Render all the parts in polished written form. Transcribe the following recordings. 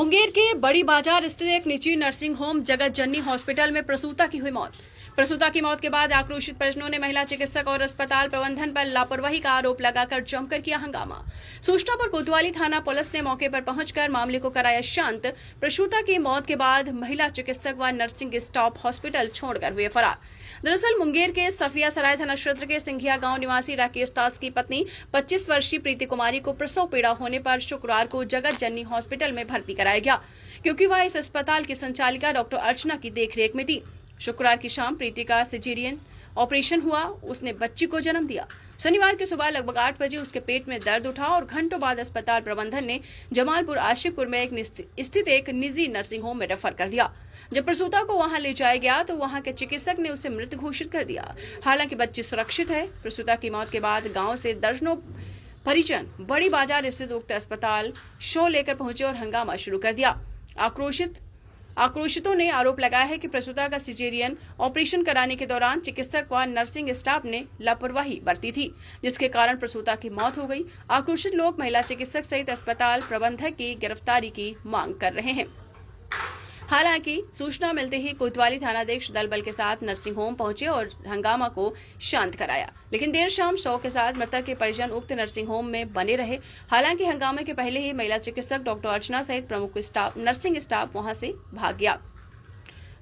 मुंगेर के बड़ी बाजार स्थित एक निजी नर्सिंग होम जगत जननी हॉस्पिटल में प्रसूता की हुई मौत। प्रसूता की मौत के बाद आक्रोशित परिजनों ने महिला चिकित्सक और अस्पताल प्रबंधन पर लापरवाही का आरोप लगाकर जमकर किया हंगामा। सूचना पर कोतवाली थाना पुलिस ने मौके पर पहुंचकर मामले को कराया शांत। प्रसूता की मौत के बाद महिला चिकित्सक व नर्सिंग स्टाफ हॉस्पिटल छोड़कर हुए फरार। दरअसल मुंगेर के सफिया सराय थाना क्षेत्र के सिंघिया गांव निवासी राकेश दास की पत्नी 25 वर्षीय प्रीति कुमारी को प्रसव पीड़ा होने पर शुक्रवार को जगत जननी हॉस्पिटल में भर्ती कराया गया, क्योंकि वह इस अस्पताल की संचालिका डॉक्टर अर्चना की देखरेख में थी। शुक्रवार की शाम प्रीति का सिजेरियन ऑपरेशन हुआ, उसने बच्ची को जन्म दिया। शनिवार की सुबह लगभग 8 बजे उसके पेट में दर्द उठा और घंटों बाद अस्पताल प्रबंधन ने जमालपुर आशिकपुर में स्थित एक निजी नर्सिंग होम में रेफर कर दिया। जब प्रसूता को वहां ले जाया गया तो वहां के चिकित्सक ने उसे मृत घोषित कर दिया। हालांकि बच्ची सुरक्षित है। प्रसूता की मौत के बाद गांव से दर्जनों परिजन बड़ी बाजार स्थित उक्त अस्पताल शो लेकर पहुंचे और हंगामा शुरू कर दिया। आक्रोशितों ने आरोप लगाया है कि प्रसूता का सिजेरियन ऑपरेशन कराने के दौरान चिकित्सक व नर्सिंग स्टाफ ने लापरवाही बरती थी, जिसके कारण प्रसूता की मौत हो गई। आक्रोशित लोग महिला चिकित्सक सहित अस्पताल प्रबंधक की गिरफ्तारी की मांग कर रहे हैं। हालांकि सूचना मिलते ही कोतवाली थानाध्यक्ष दल बल के साथ नर्सिंग होम पहुंचे और हंगामा को शांत कराया, लेकिन देर शाम शव के साथ मृतक के परिजन उक्त नर्सिंग होम में बने रहे। हालांकि हंगामे के पहले ही महिला चिकित्सक डॉक्टर अर्चना सहित प्रमुख नर्सिंग स्टाफ वहां से भाग गया।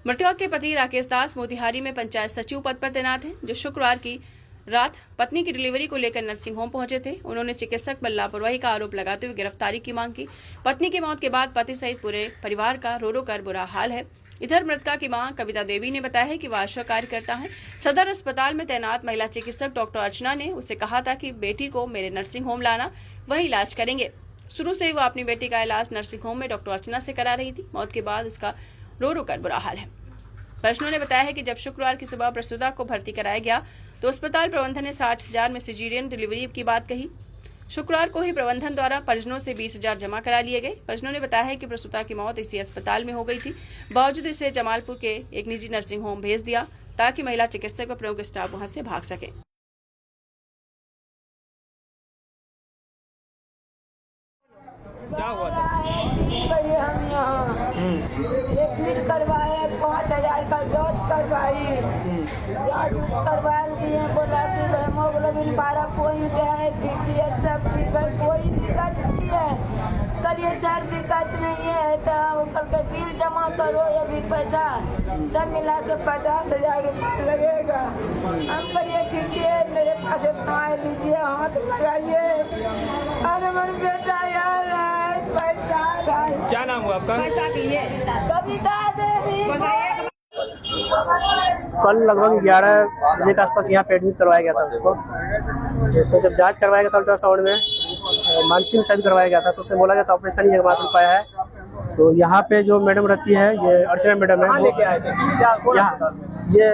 मृतक के पति राकेश दास मोतिहारी में पंचायत सचिव पद पर तैनात हैं, जो शुक्रवार की रात पत्नी की डिलीवरी को लेकर नर्सिंग होम पहुंचे थे। उन्होंने चिकित्सक पर लापरवाही का आरोप लगाते हुए गिरफ्तारी की मांग की। पत्नी की मौत के बाद पति सहित पूरे परिवार का रो रो कर बुरा हाल है। इधर मृतका की मां कविता देवी ने बताया है कि वह आशा कार्यकर्ता है। सदर अस्पताल में तैनात महिला चिकित्सक डॉक्टर अर्चना ने उसे कहा था कि बेटी को मेरे नर्सिंग होम लाना, वही इलाज करेंगे। शुरू से ही वह अपनी बेटी का इलाज नर्सिंग होम में डॉक्टर अर्चना से करा रही थी। मौत के बाद उसका रो रो कर बुरा हाल है। परिजनों ने बताया है कि जब शुक्रवार की सुबह प्रसूता को भर्ती कराया गया तो अस्पताल प्रबंधन ने 60,000 में सिजेरियन डिलीवरी की बात कही। शुक्रवार को ही प्रबंधन द्वारा परिजनों से 20,000 जमा करा लिए गए। परिजनों ने बताया है कि प्रसूता की मौत इसी अस्पताल में हो गई थी, बावजूद इसे जमालपुर के एक निजी नर्सिंग होम भेज दिया ताकि महिला चिकित्सक व प्रमुख स्टाफ वहां से भाग सके। क्या हुआ था? हम यहाँ एडमिट करवाए, 5,000 का जांच करवाई, करवा दिए। बोला कि हेमोग्लोबिन 12 है, बीपीएल सब ठीक है, कोई दिक्कत नहीं है। करिए सर दिक्कत नहीं है तो कल के बिल जमा करो, अभी पैसा सब मिला के 50,000 रुपये लगेगा। हम करिए ठीक है, मेरे पास दवाई लीजिए, हाथ लगाइए। अरे मेरे बेटा यार पैसा क्या नाम हुआ आपका? कविता देवी। कल लगभग 11 बजे के आसपास यहाँ पे एडमिट करवाया गया था उसको। जिसमें जब जांच करवाया गया था अल्ट्रासाउंड में मानसिक शायद करवाया गया था, तो उसने बोला गया था ऑपरेशन ही मात्र पाया है। तो यहाँ पे जो मैडम रहती है, ये अर्चना मैडम है, यहाँ ये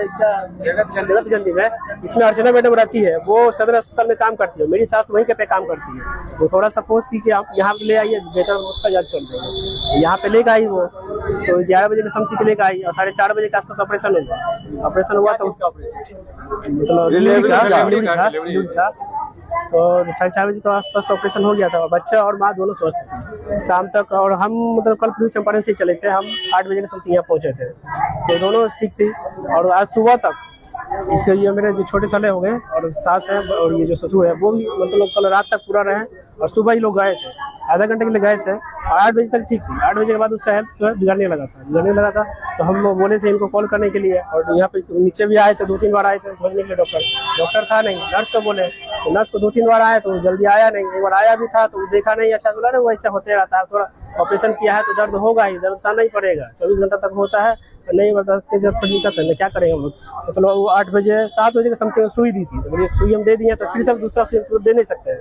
जगत जननी में, इसमें अर्चना मैडम रहती है। वो सदर अस्पताल में काम करती है, मेरी सास वहीं पे काम करती है। वो थोड़ा सा फोर्स की कि आप यहाँ पे ले आइए, बेहतर उसका जांच कर देंगे। यहाँ पे लेकर आई वो, तो 11 बजे के समथिंग पे लेकर आई और 4:30 बजे के आसपास ऑपरेशन हुआ। ऑपरेशन हुआ तो मतलब डिलीवरी था, तो 4:30 बजे के आसपास ऑपरेशन हो गया था। बच्चा और माँ दोनों स्वस्थ थे शाम तक। और हम मतलब कल पूरी चंपारण से चले थे, हम 8 बजे के समथिंग यहाँ पहुँचे थे, तो दोनों ठीक थी। और आज सुबह तक इससे ये मेरे जो छोटे साले हो गए और सास है और ये जो ससुर है, वो भी मतलब कल रात तक पूरा रहे और सुबह ही लोग गए थे, आधा घंटे के लिए गए थे और 8 बजे तक ठीक थी। 8 बजे के बाद उसका हेल्थ जो है बिगड़ने लगा था। तो हम बोले थे इनको कॉल करने के लिए, और यहाँ पे नीचे भी आए थे, 2-3 बार आए थे खोजने के लिए। डॉक्टर था नहीं, नर्स को बोले, तो नर्स को 2-3 बार आया तो जल्दी आया नहीं। एक बार आया भी था तो देखा नहीं, अच्छा बोला ना वो ऐसा होते रहता है, थोड़ा ऑपरेशन किया है तो दर्द होगा ही, दर्द सहना ही पड़ेगा, 24 घंटा तक होता है, नहीं बर्दाश्त दिक्कत है, क्या करेंगे हम लोग। तो चलो वो 8 बजे 7 बजे के समथिंग सुई दी थी, तो बोलिए सुई हम दे दिए, तो फिर सब दूसरा सुई तो दे नहीं सकते हैं।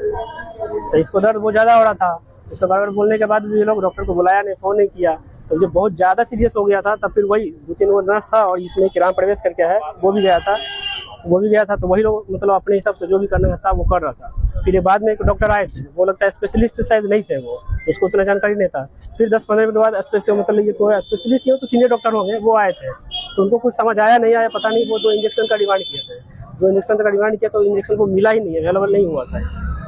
तो इसको दर्द बहुत ज़्यादा हो रहा था। इसको बार बार बोलने के बाद भी ये लोग डॉक्टर को बुलाया नहीं, फ़ोन नहीं किया। तो जब बहुत ज़्यादा सीरियस हो गया था तब फिर वही 2-3 वो नर्स था और इसमें किराम प्रवेश करके है, वो भी गया था। तो वही लोग मतलब अपने हिसाब से जो भी करना था वो कर रहा था। फिर बाद में एक डॉक्टर आए थे, वो लगता है स्पेशलिस्ट शायद नहीं थे, वो उसको उतना जानकारी नहीं था। फिर 10-15 मिनट बाद मतलब ये कोई स्पेशलिस्ट हो तो सीनियर डॉक्टर होंगे, वो आए थे। तो उनको कुछ समझ आया नहीं आया पता नहीं, वो 2 इंजेक्शन का डिमांड किए थे। 2 इंजेक्शन का डिमांड किया तो इंजेक्शन को मिला ही नहीं, अवेलेबल नहीं हुआ था।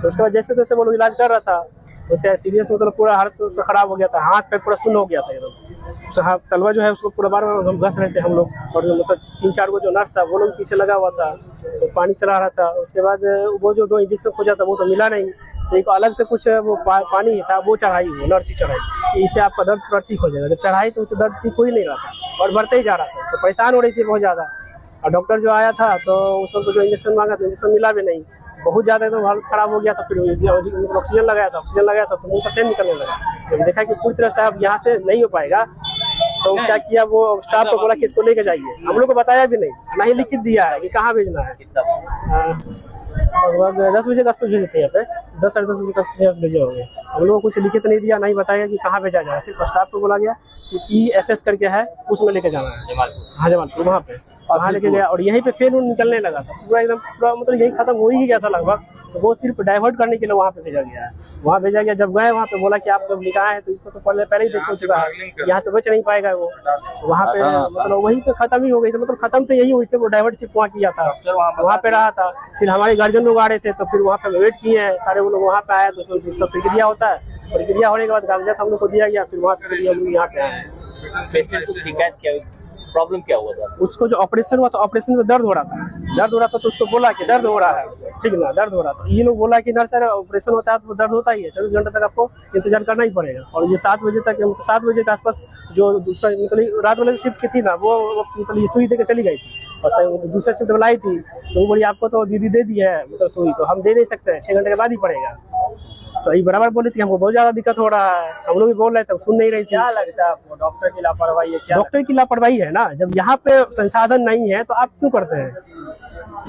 तो उसके बाद जैसे तैसे वो लोग इलाज कर रहा था। उसका सीरियस मतलब पूरा हालत से खराब हो गया था, हाथ पे पूरा सुन्न हो गया था एकदम। तलवा जो है उसको पूरा बार बार हम घस रहे थे हम लोग, और मतलब 3-4 वो जो नर्स था वो लोग पीछे लगा हुआ था, तो पानी चला रहा था। उसके बाद वो जो 2 इंजेक्शन खोजा था वो तो मिला नहीं, तो एक अलग से कुछ वो पानी था वो चढ़ाई, वो नर्स ही चढ़ाई, इससे आपका दर्द पूरा ठीक हो जाएगा। जब चढ़ाई तो उससे दर्द ठीक हो ही नहीं रहा था और बढ़ते ही जा रहा था, तो परेशान हो रही थी बहुत ज़्यादा। और डॉक्टर जो आया था तो उसको जो इंजेक्शन मांगा तो इंजेक्शन मिला भी नहीं, बहुत ज़्यादा एकदम हालत खराब हो गया था। फिर ऑक्सीजन लगाया था तो मुँह से तेल निकलने लगा। जब देखा कि पूरी तरह से अब यहाँ से नहीं हो पाएगा तो क्या किया, वो स्टाफ को बोला कि इसको लेके जाइए। हम लोग को बताया भी नहीं, ना ही लिखित दिया है कि कहाँ भेजना है। लगभग 10 बजे के आसपास भेजे थे यहाँ पे, 10 साढ़े 10 बजे के आसपास भेजे होंगे। हम लोगों को कुछ लिखित नहीं दिया, नहीं बताया कि कहाँ भेजा जाए। सिर्फ स्टाफ को बोला गया कि ESS करके है उसमें लेके जाना है। हाँ जमालपुर, वहाँ लेके गया और यहीं पे फेल निकलने लगा था पूरा एकदम, पूरा मतलब यही खत्म हो ही गया था लगभग। तो वो सिर्फ डाइवर्ट करने के लिए वहाँ पे भेजा गया है। वहाँ भेजा गया, जब गए वहाँ पे बोला कि आप जब लिखा है तो इसको तो पहले ही देख चुका है, यहाँ तो बच नहीं पाएगा वो। वहाँ पे मतलब वहीं पे खत्म ही हो गई थी, मतलब खत्म तो यही हुई थी। वो डाइवर्ट सिर्फ वहाँ किया था, वहाँ पे रहा था। फिर हमारे गार्जियन लोग आ रहे थे तो फिर वहाँ पे वेट किए हैं सारे, वो लोग वहाँ पे आए तो सब प्रक्रिया होता है। प्रक्रिया होने के बाद कागजात हम लोग को दिया गया, फिर वहाँ से हम लोग यहाँ पे आए। पेशेंट को शिकायत क्या, प्रॉब्लम क्या हुआ था? उसको जो ऑपरेशन हुआ तो ऑपरेशन में दर्द हो रहा था, तो उसको बोला कि दर्द हो रहा है, ठीक ना, दर्द हो रहा था। ये लोग बोला कि नर्स सर ऑपरेशन होता है तो दर्द होता ही है, 24 घंटे तक आपको इंतजार करना ही पड़ेगा। और ये 7 बजे तक, 7 बजे के आसपास जो दूसरा मतलब रात वाले शिफ्ट की थी ना, वो मतलब ये सुई दे के चली गई थी और दूसरा शिफ्ट बुलाई थी तो वो बोली आपको तो दीदी दे दी है मतलब सुई, तो हम दे नहीं सकते हैं, 6 घंटे के बाद ही पड़ेगा। तो ये बराबर बोली थी हमको बहुत ज्यादा दिक्कत हो रहा है, हम लोग भी बोल रहे थे, सुन नहीं रही थी। क्या लगता है आपको डॉक्टर की लापरवाही है? क्या डॉक्टर की लापरवाही है ना, जब यहाँ पे संसाधन नहीं है तो आप क्यों करते हैं?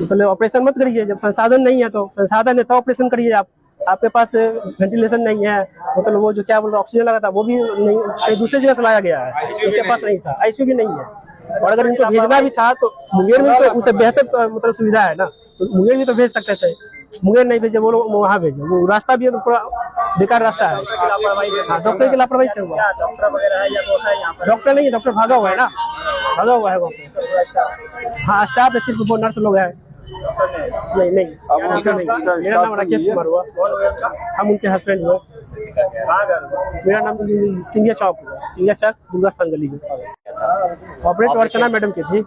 मतलब ऑपरेशन मत करिए, जब संसाधन नहीं है तो संसाधन है तो ऑपरेशन करिए। आपके पास वेंटिलेशन नहीं है, मतलब वो जो क्या बोल रहे ऑक्सीजन लगा था वो भी नहीं, कहीं दूसरी जगह से लाया गया है, उसके पास नहीं था, ICU भी नहीं है। और अगर इनको भेजना भी था तो मुंगेर में तो उससे बेहतर मतलब सुविधा है ना, तो मुंगेर भी तो भेज सकते थे। मुंगेर नहीं भेजे, वो लोग वहाँ भेजे, वो रास्ता भी तो पूरा बेकार रास्ता है। डॉक्टर की लापरवाही से हुआ। डॉक्टर वगैरह है या तो है यहाँ पर? डॉक्टर नहीं है, डॉक्टर भागा हुआ है ना, भागा हुआ है वहाँ पे। हाँ स्टाफ है, सिर्फ वो नर्स लोग है। नहीं मेरा नाम राकेश कुमार हुआ, हम उनके हस्बैंड हुए। मेरा नाम सिंधिया चौक हुआ, सिंधिया चौक दुर्गा स्थान गली में। ऑपरेट अर्चना मैडम की थी,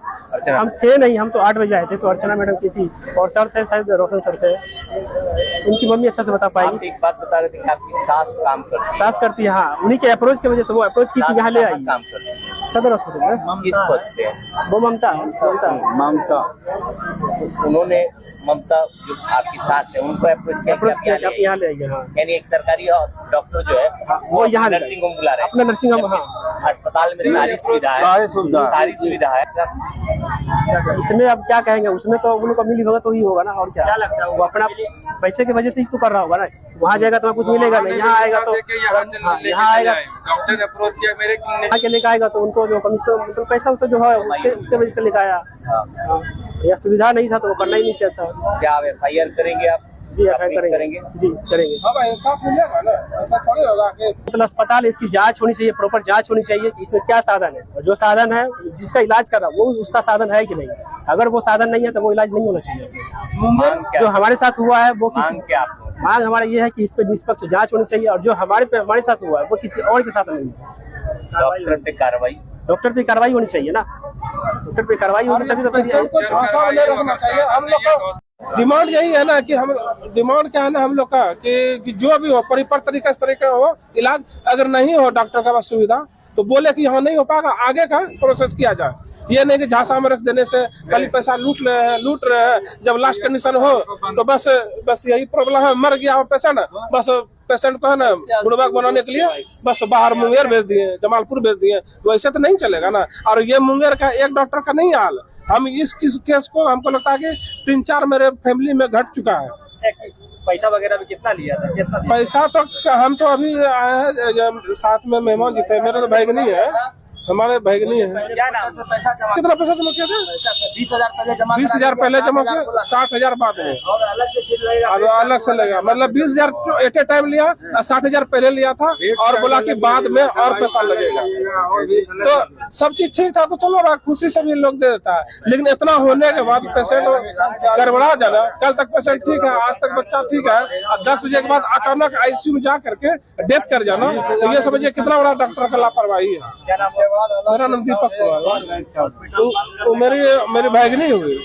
हम थे नहीं, हम तो 8 बजे आए थे, तो अर्चना मैडम की थी और सर थे शायद रोशन सर थे, उनकी मम्मी अच्छा से बता पाएगी। आप एक बात बता रहे थे कि आपकी सास काम करती है? सास करती है, हाँ, उन्हीं के अप्रोच की वजह से वो अप्रोच की यहाँ ले आई काम करती है सदर हॉस्पिटल में। किस पद पे? वो ममता है, ममता। उन्होंने ममता जो आपकी सास है उनको अप्रोच किया आप यहाँ ले आइए। हाँ यानी एक सरकारी डॉक्टर जो है वो यहाँ नर्सिंग होम बुला रहे हैं, अपना नर्सिंग होम। हाँ अस्पताल में सारी सुविधा है। इसमें अब क्या कहेंगे, उसमें तो उन लोग को मिली होगा तो ही होगा ना, और क्या लगता है वो अपना पैसे की वजह से ही तो कर रहा होगा ना। वहाँ जाएगा तो कुछ मिलेगा नहीं, यहाँ आएगा तो यहाँ आएगा डॉक्टर अप्रोच किया मेरे यहाँ के लेकर आएगा तो उनको जो कमीशन मतलब पैसा उससे जो है उसके वजह से लेकर आया। या सुविधा नहीं था तो वो करना ही नहीं चाहिए था। क्या आप FIR करेंगे? आप जी FIR करेंगे, जी करेंगे। इंसाफ मिलेगा ना, ऐसा थोड़ी होगा कि मतलब अस्पताल इसकी जांच होनी चाहिए, प्रॉपर जांच होनी चाहिए कि इसमें क्या साधन है, और जो साधन है जिसका इलाज कर रहा है वो उसका साधन है कि नहीं। अगर वो साधन नहीं है तो वो इलाज नहीं होना चाहिए। जो हमारे साथ हुआ है वो मांग हमारा ये है कि इस पर निष्पक्ष जांच होनी चाहिए, और जो हमारे साथ हुआ है वो किसी और के साथ नहीं है। डॉक्टर पे कार्रवाई होनी चाहिए ना, डॉक्टर पे कार्रवाई होगी तभी तो रखना चाहिए। हम लोग का डिमांड यही है ना कि हम डिमांड क्या है ना हम लोग का कि जो भी हो परिपर तरीका इस तरीका हो इलाज, अगर नहीं हो डॉक्टर का पास सुविधा तो बोले कि यहाँ नहीं हो पाएगा, आगे का प्रोसेस किया जाए। ये नहीं कि झांसा में रख देने से खाली पैसा लूट रहे हैं, जब लास्ट कंडीशन हो तो बस यही प्रॉब्लम है, मर गया पेशेंट, बस पेशेंट को है ना बुड़बाक बनाने के लिए बस बाहर मुंगेर भेज दिए, जमालपुर भेज दिए, वैसे तो नहीं चलेगा ना। और ये मुंगेर का एक डॉक्टर का नहीं हाल, हम इस केस को हमको लगता है कि 3-4 मेरे फैमिली में घट चुका है। पैसा वगैरह भी कितना लिया था? कितना पैसा तो हम तो अभी आए हैं, साथ में मेहमान जी थे, मेरे तो भाई नहीं है, हमारे भैगनी है। क्या नाम? पैसा जमा कितना पैसा जमा किया था? 20,000 पहले जमा 20,000 पहले जमा किया, 60,000 बाद में और अलग से फिर लगेगा। अब अलग से लगेगा। मतलब 20,000 एट ए टाइम लिया, 60,000 पहले लिया था और बोला कि बाद में और पैसा लगेगा। तो सब चीज ठीक था तो चलो भाई, खुशी से भी लोग दे देता है, लेकिन इतना होने के बाद पेशेंट गड़बड़ा जाना। कल तक पेशेंट ठीक है, आज तक बच्चा ठीक है, और 10 बजे के बाद अचानक आईसीयू में जा करके डेथ कर जाना, तो ये समझिए कितना बड़ा डॉक्टर का लापरवाही है। क्या नाम है? मेरा नाम दीपक कुमार। तो मेरी भैगनी हुई।